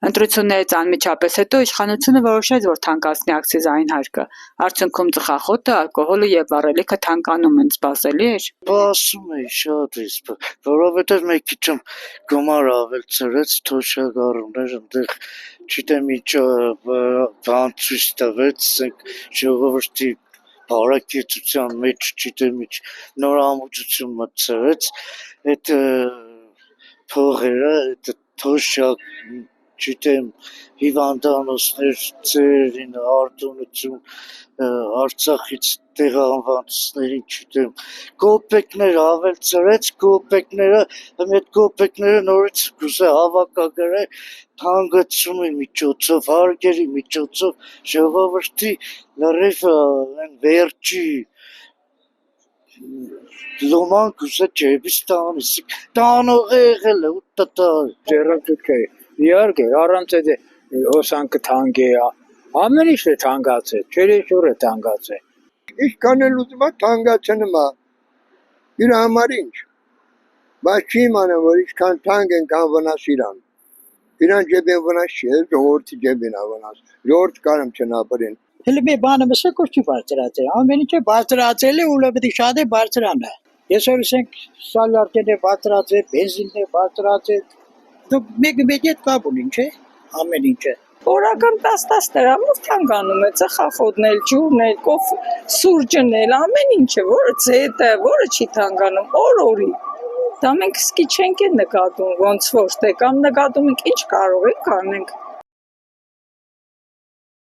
Ընտրություններից անմիջապես հետո իշխանությունը որոշեց, որ թանկացնի ակցիզային հարկը։ Արդյունքում ծխախոտը, ալկոհոլը եւ վառելիքը թանկանում են, սպասելի էր։ Սպասում էի շատ իսկ, որովհետեւ մեկ քիչ գումար ավել ծրեց թոշակառուներ այնտեղ, չգիտեմ ինչ բան ցույց տվեց, ժողովրդի բարակեցության մեջ, չգիտեմ ինչ նորամուծություն մտցրեց, այդ փողերը, այդ թոշակ չգիտեմ, հիվանդանոցներ, ծերին, արտոնություն, Արցախից տեղահանվածներին, չգիտեմ, կոպեկներ ավել ծրեց, կոպեկները, այդ կոպեկները նորից գուցե հավաքագրել, հանգեցումի միջոցով, հարգերի միջոցով, ժողովրդի լրիվ այն վերջի լոման գուցե ջեբից տանես, տանող է եղել է ու տտա է։ Ձեռնտուք է, իհարկե, առանց այդ հոսանքը թանկ է, ամեն ինչ է թանկացել, չերեշուր է թանկացել։ Ինչքան էլ ուզում է թանկացնում է, իր համար ինչ, բայց չի իմանամ, որ ինչքան թանկ են կան վնաս իրան ջեբին վնաս չի, ժողովրդի ջեբին է վնաս, ժողովուրդ կարում չնապրին։ Հələ մի բանը մսակով չի բարձրացել, ամեն ինչը բարձրացել է ու լավի շատ է բարձրանա։ Այսօր ասենք սալարկեն է բարձրացել, բենզինն է բարձրացել, դուք մեկ հետ կապ ունին, չէ՞, ամեն ինչը։ Օրական 10 դրամով թանկանում է ծխախոտն էլ, ջուրն էլ, սուրճն էլ, ամեն ինչը, որը ձետը, որը չի թանկանում, օր-օրի։ Դա մենք սկի չենք նկատում, ոնց որ թե կամ նկատում ենք, ինչ կարող ենք անենք։